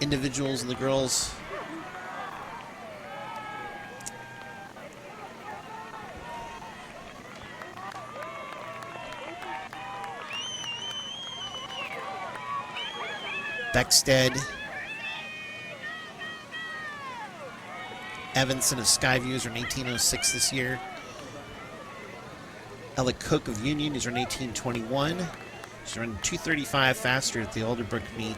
individuals in the girls. Beckstead, Evanson of Skyview is running 18:06 this year. Ella Cook of Union is running 18:21. She's running 2:35 faster at the Alderbrook meet.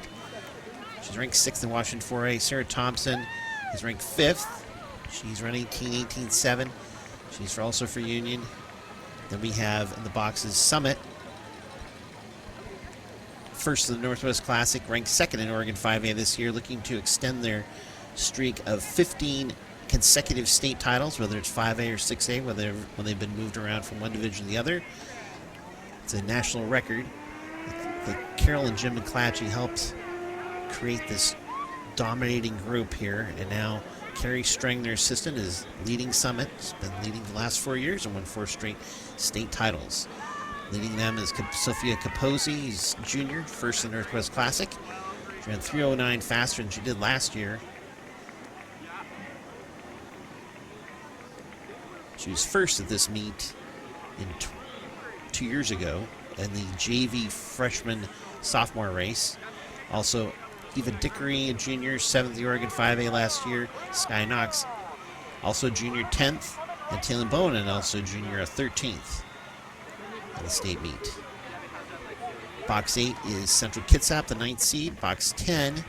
She's ranked 6th in Washington 4A. Sarah Thompson is ranked 5th. She's running 18:7. She's also for Union. Then we have in the boxes Summit, first in the Northwest Classic, ranked 2nd in Oregon 5A this year, looking to extend their streak of 15 consecutive state titles, whether it's 5A or 6A, when they've been moved around from one division to the other. It's a national record. The Carol and Jim McClatchy helped create this dominating group here, and now Carrie Strang, their assistant, is leading Summit. She's been leading the last 4 years and won 4 straight state titles. Leading them is Sophia Capozzi, who's junior, first in the Northwest Classic. She ran 3:09 faster than she did last year. She was first at this meet in 2 years ago in the JV freshman sophomore race. Also, Eva Dickery, a junior, 7th at the Oregon 5A last year. Sky Knox, also junior, 10th. And Taylor Bowen, also junior, a 13th in the state meet. Box 8 is Central Kitsap, the 9th seed. Box 10.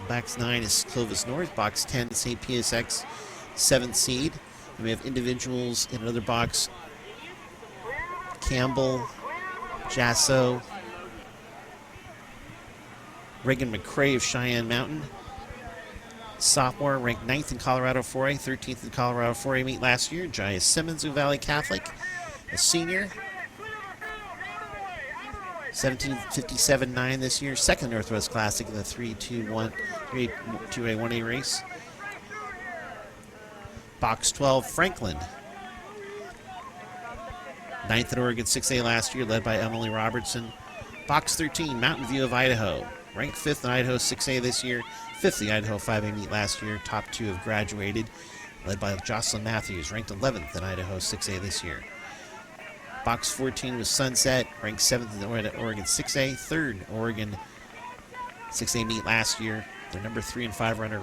Box 9 is Clovis North. Box 10, St. PSX, 7th seed. And we have individuals in another box. Campbell, Jasso, Reagan McCrae of Cheyenne Mountain, sophomore, ranked 9th in Colorado 4A, 13th in Colorado 4A meet last year. Jaya Simmons of Valley Catholic, a senior, 17:57.9 this year, 2nd Northwest Classic in the 3-2-A 1A race. Box 12, Franklin, 9th at Oregon 6A last year, led by Emily Robertson. Box 13, Mountain View of Idaho, ranked 5th in Idaho 6A this year, 5th in the Idaho 5A meet last year. Top 2 have graduated, led by Jocelyn Matthews, ranked 11th in Idaho 6A this year. Box 14 was Sunset, ranked 7th in Oregon 6A, 3rd Oregon 6A meet last year. Their number 3 and 5 runner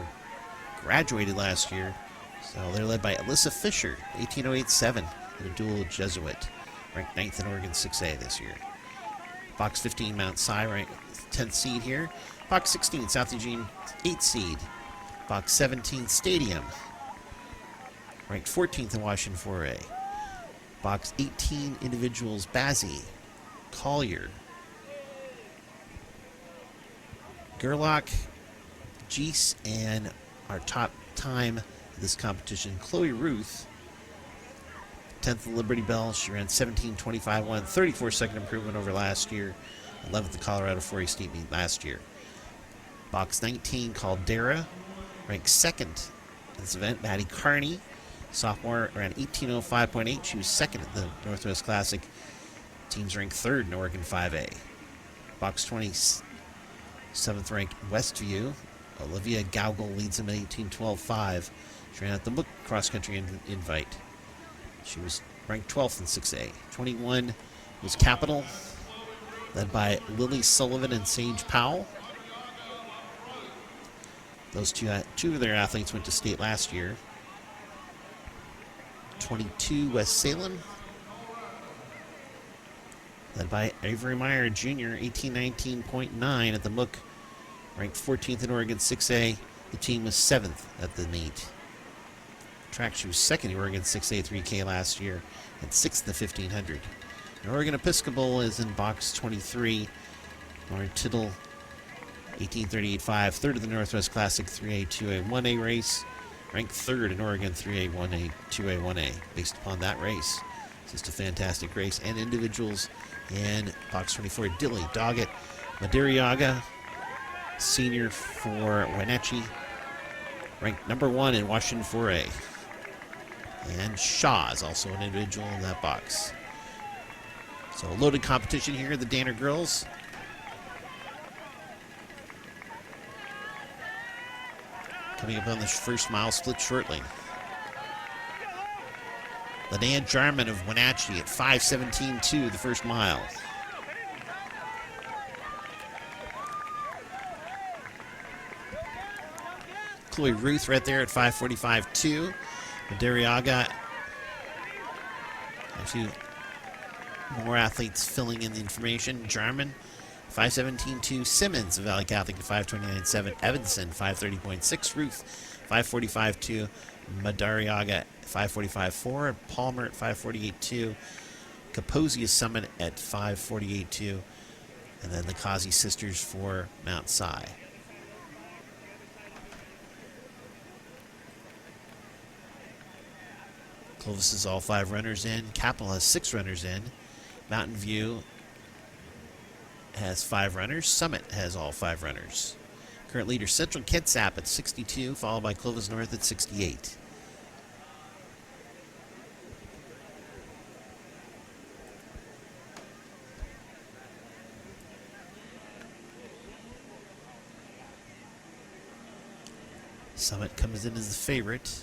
graduated last year, so they're led by Alyssa Fisher, 18:08.7, and a dual Jesuit, ranked 9th in Oregon 6A this year. Box 15, Mount Si, ranked 10th seed here. Box 16, South Eugene, 8th seed. Box 17, Stadium, ranked 14th in Washington 4A. Box 18, individuals, Bazzi, Collier, Gerlach, Geese, and our top time of this competition, Chloe Ruth, 10th at Liberty Bell. She ran 17:25.1, 34-second improvement over last year. 11th at Colorado 4A state meet last year. Box 19, Caldera, ranked 2nd in this event. Maddie Carney, sophomore, ran 18:05.8. She was 2nd at the Northwest Classic. Teams ranked 3rd in Oregon 5A. Box 20, 7th ranked Westview. Olivia Gaugle leads them at 18:12.5. She ran at the Book Cross Country Invite. She was ranked 12th in 6A. 21 was Capital, led by Lily Sullivan and Sage Powell. Those two of their athletes went to state last year. 22, West Salem, led by Avery Meyer, Jr., 18:19.9 at the Mook, ranked 14th in Oregon 6A. The team was 7th at the meet. Track, she was 2nd in Oregon 6A 3K last year and 6th in the 1500. And Oregon Episcopal is in box 23. Lauren Tittle, 18:38.5, 3rd of the Northwest Classic 3A 2A 1A race, ranked 3rd in Oregon 3A 1A 2A 1A based upon that race. It's just a fantastic race. And individuals in box 24, Dilly Doggett Madariaga, senior for Wenatchee, ranked number 1 in Washington 4A. And Shaw is also an individual in that box. So a loaded competition here, the Danner girls. Coming up on the first mile split shortly. Linnea Jarman of Wenatchee at 5:17.2 the first mile. Chloe Ruth right there at 5:45.2. Madariaga. Actually, more athletes filling in the information. Jarman, 5:17.2. Simmons of Valley Catholic at 5:29.7. Evanson, 5:30.6. Ruth, 5:45.2. Madariaga, 5:45.4. Palmer at 5:48.2. Kaposia Summit at 5:48.2. And then the Kazi sisters for Mount Si. Clovis is all 5 runners in. Capital has 6 runners in. Mountain View has 5 runners. Summit has all 5 runners. Current leader Central Kitsap at 62, followed by Clovis North at 68. Summit comes in as the favorite.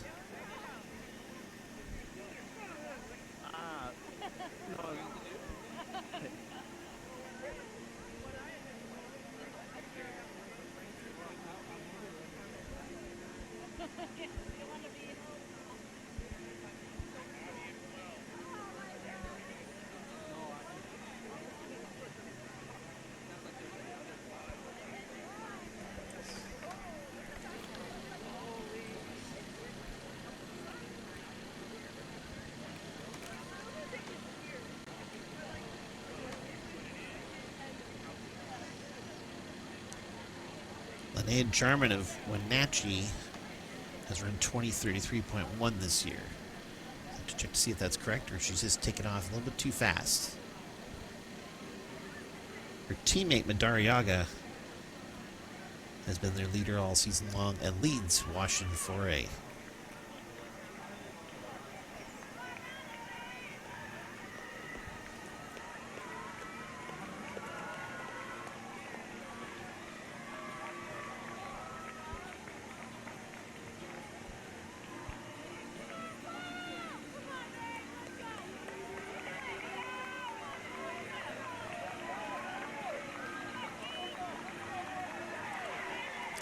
Linnea Jarman of Wenatchee has run 20:33.1 this year. I have to check to see if that's correct or if she's just taken off a little bit too fast. Her teammate Madariaga has been their leader all season long and leads Washington 4A.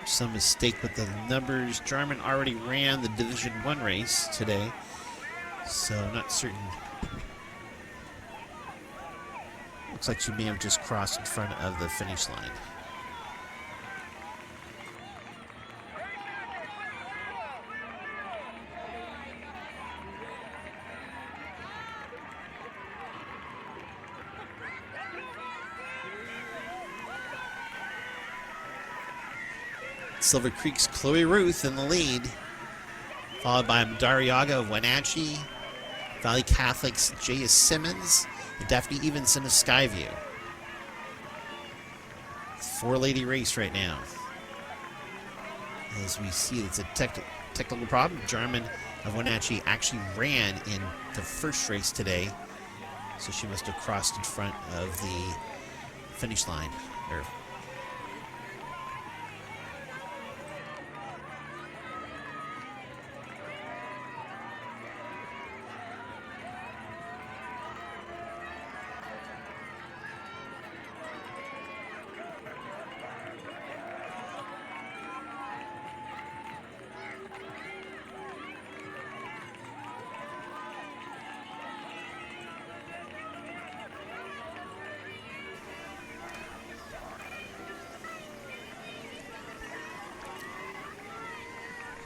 Some mistake with the numbers. Jarman already ran the Division I race today, so I'm not certain. Looks like she may have just crossed in front of the finish line. Silver Creek's Chloe Ruth in the lead, followed by Madariaga of Wenatchee, Valley Catholic's J.S. Simmons, and Daphne Evenson of Skyview. 4-lady race right now. As we see, it's a technical problem. Jarman of Wenatchee actually ran in the first race today, so she must have crossed in front of the finish line.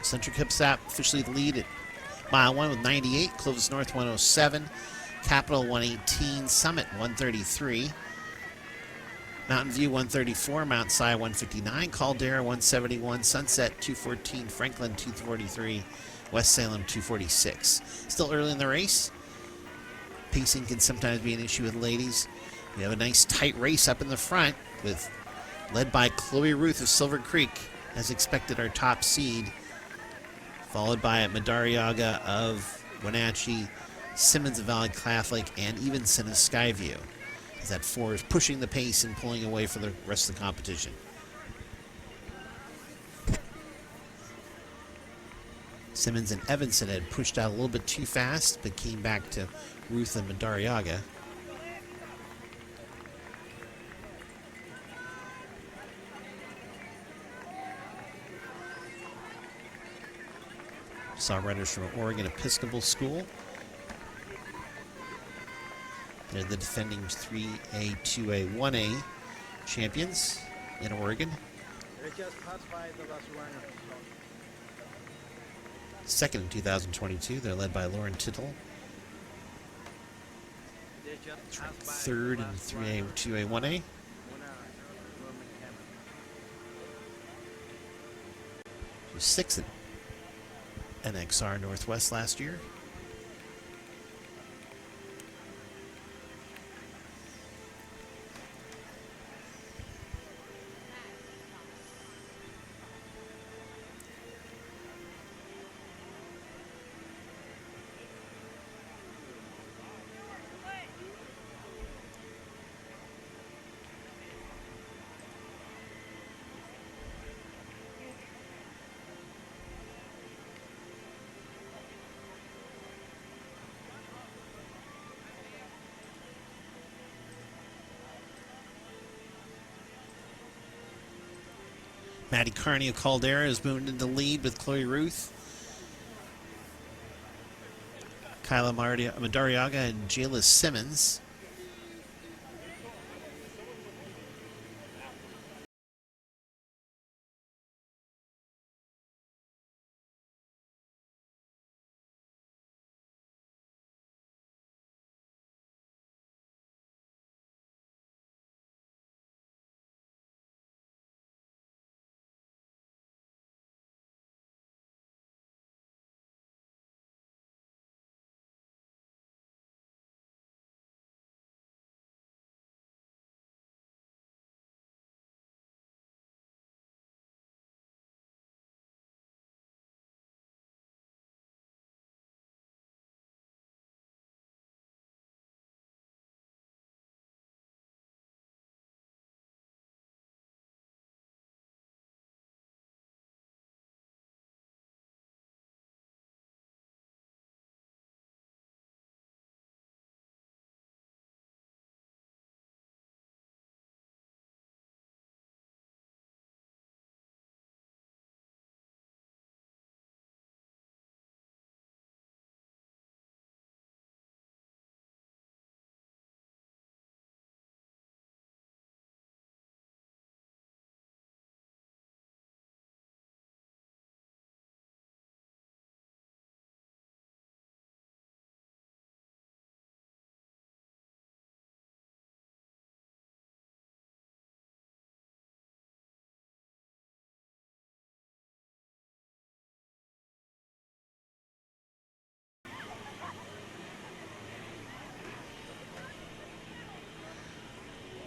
Central Kitsap officially the lead at mile 1 with 98. Clovis North 107. Capital 118. Summit 133. Mountain View 134. Mount Si 159. Caldera 171. Sunset 214. Franklin 243. West Salem 246. Still early in the race. Pacing can sometimes be an issue with ladies. We have a nice tight race up in the front with led by Chloe Ruth of Silver Creek, as expected, our top seed. Followed by Madariaga of Wenatchee, Simmons of Valley Catholic, and Evenson of Skyview. As that 4 is pushing the pace and pulling away for the rest of the competition. Simmons and Evanson had pushed out a little bit too fast, but came back to Ruth and Madariaga. Saw runners from Oregon Episcopal School. They're the defending 3A, 2A, 1A champions in Oregon. They just passed by the last runner. Second in 2022, they're led by Lauren Tittle. They just passed by Third the in last 3A, runner. 2A, 1A. She was sixth at NXR Northwest last year. Maddie Carney of Caldera has moved into the lead with Chloe Ruth. Kyla Madariaga and Jayla Simmons.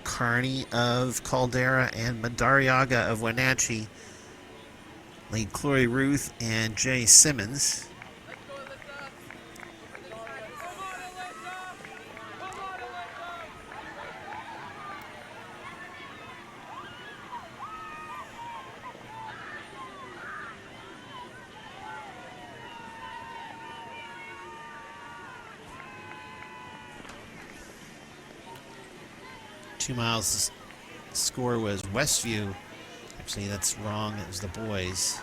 Carney of Caldera and Madariaga of Wenatchee lead Chloe Ruth and Jay Simmons. 2 miles, the score was Westview. Actually, that's wrong. It was the boys.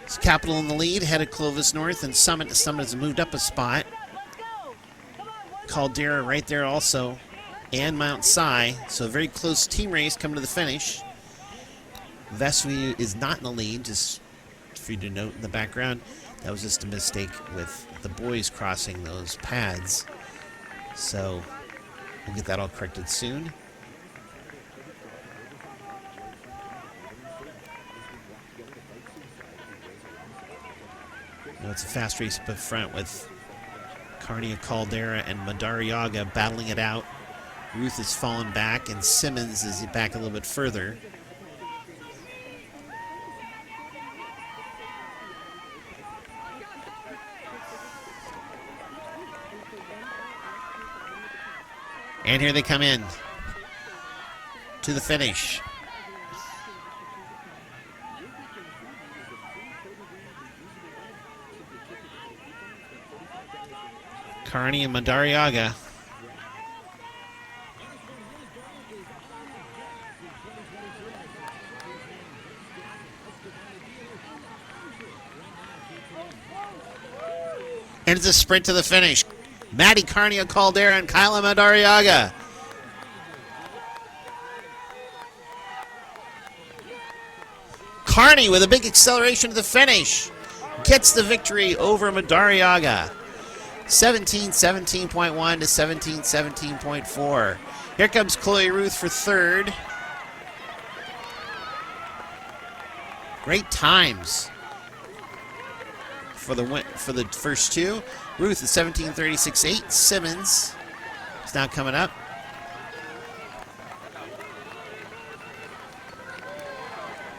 It's Capital in the lead, ahead of Clovis North and Summit. Summit has moved up a spot. Caldera right there also, and Mount Si. So a very close team race coming to the finish. Vestview is not in the lead, just for you to note in the background. That was just a mistake with the boys crossing those pads. So we'll get that all corrected soon. Now it's a fast race up front with Carnia Caldera and Madariaga battling it out. Ruth has fallen back, and Simmons is back a little bit further. And here they come in to the finish. Carney and Madariaga. And it's a sprint to the finish. Maddie Carney Caldera and Kyla Madariaga. Carney with a big acceleration to the finish. Gets the victory over Madariaga. 17-17.1 to 17-17.4. Here comes Chloe Ruth for third. Great times for the first two. Ruth is 17:36.8. Simmons is now coming up.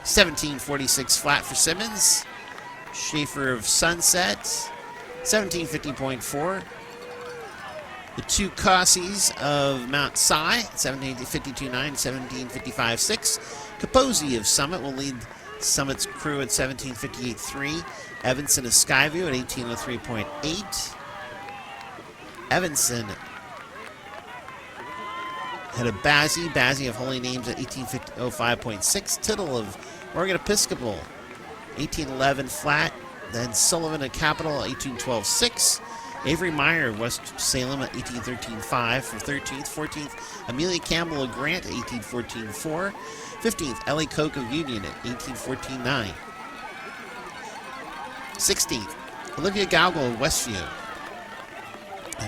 $17.46 flat for Simmons. Schaefer of Sunset, 17:50.4. The two Cossies of Mount Si, 17:52.9, 17:55.6. Capozzi of Summit will lead Summit's crew at 17:58.3. Evanson of Skyview at 18:03.8. Evanson had a Bazzi of Holy Names at 18:05.6. Tittle of Oregon Episcopal, 18:11 flat. Then Sullivan at Capital, 18:12.6. Avery Meyer of West Salem at 18:13.5 for 13th. 14th, Amelia Campbell of Grant at 18:14.4. 15th, Ellie Koch of Union at 18:14.9. 16th, Olivia Gaugle of Westview.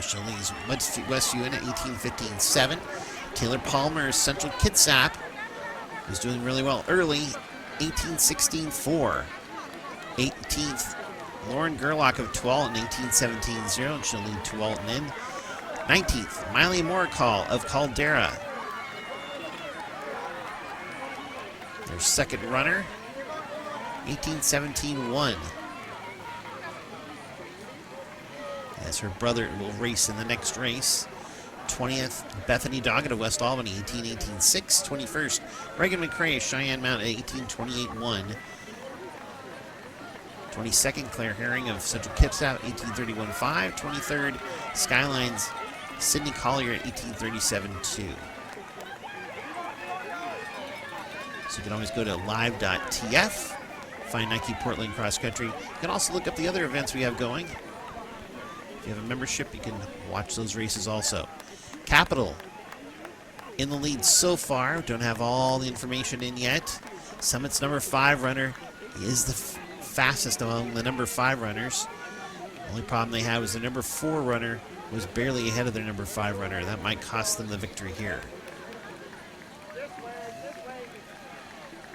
She leads Westview in at 18:15.7. Taylor Palmer of Central Kitsap is doing really well early, 18:16.4. 18th, Lauren Gerlach of Tualatin, 18:17.0, and she'll lead Tualatin in. 19th, Miley Moricall of Caldera. Their second runner, 18:17.1. As her brother will race in the next race. 20th, Bethany Doggett of West Albany, 18:18.6. 21st, Reagan McCrae of Cheyenne Mountain, 18:28.1. 22nd, Claire Herring of Central Kitsap, 18:31.5. 23rd, Skylines, Sydney Collier at 18:37.2. So you can always go to live.tf, find Nike Portland Cross Country. You can also look up the other events we have going. If you have a membership, you can watch those races also. Capital in the lead so far. Don't have all the information in yet. Summit's number 5 runner is the fastest among the number 5 runners. The only problem they have is the number 4 runner was barely ahead of their number 5 runner. That might cost them the victory here.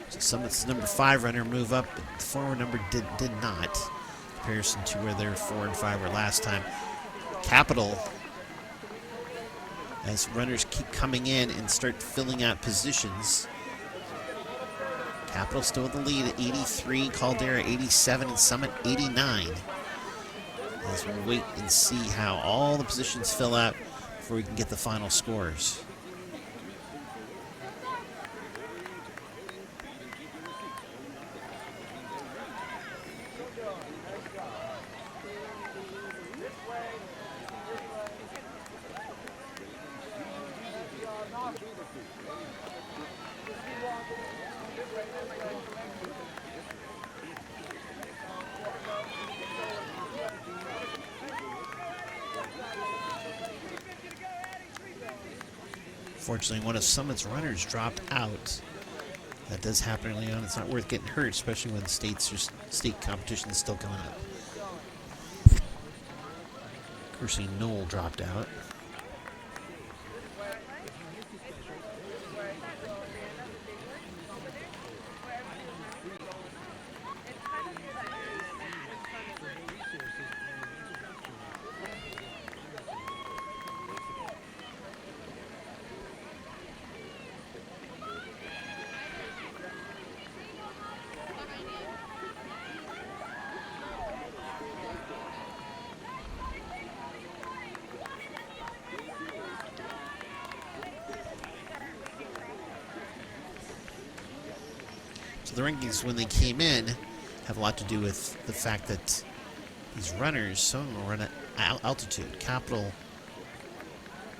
So Summit's number 5 runner move up, but the 4 number did not. In comparison to where their 4 and 5 were last time. Capital, as runners keep coming in and start filling out positions. Capital still with the lead at 83, Caldera 87, and Summit 89. As we'll wait and see how all the positions fill out before we can get the final scores. Fortunately, one of Summit's runners dropped out. That does happen early on. It's not worth getting hurt, especially when state competition is still coming up. Kersey Knoll dropped out. So the rankings, when they came in, have a lot to do with the fact that these runners, some of them run at altitude. Capital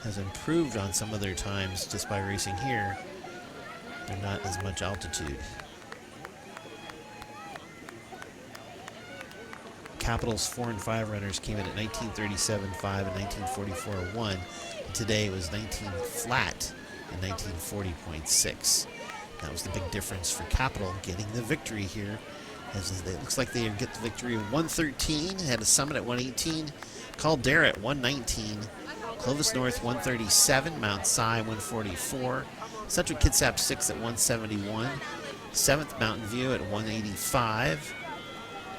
has improved on some of their times just by racing here. They're not as much altitude. Capital's 4 and 5 runners came in at 1937.5 and 1944.1. And today it was 19 flat and 1940.6. That was the big difference for Capital getting the victory here. As it looks like they get the victory of 113, had a Summit at 118, Caldera at 119, Clovis North 137, Mount Si 144, Central Kitsap 6 at 171, 7th Mountain View at 185,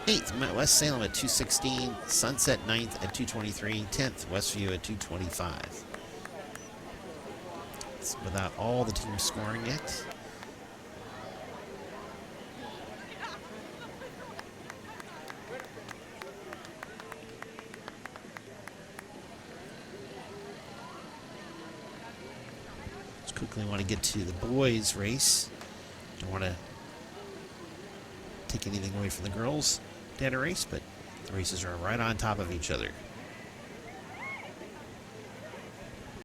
8th West Salem at 216, Sunset 9th at 223, 10th Westview at 225. It's without all the teams scoring yet. Quickly want to get to the boys' race. Don't want to take anything away from the girls' data race, but the races are right on top of each other.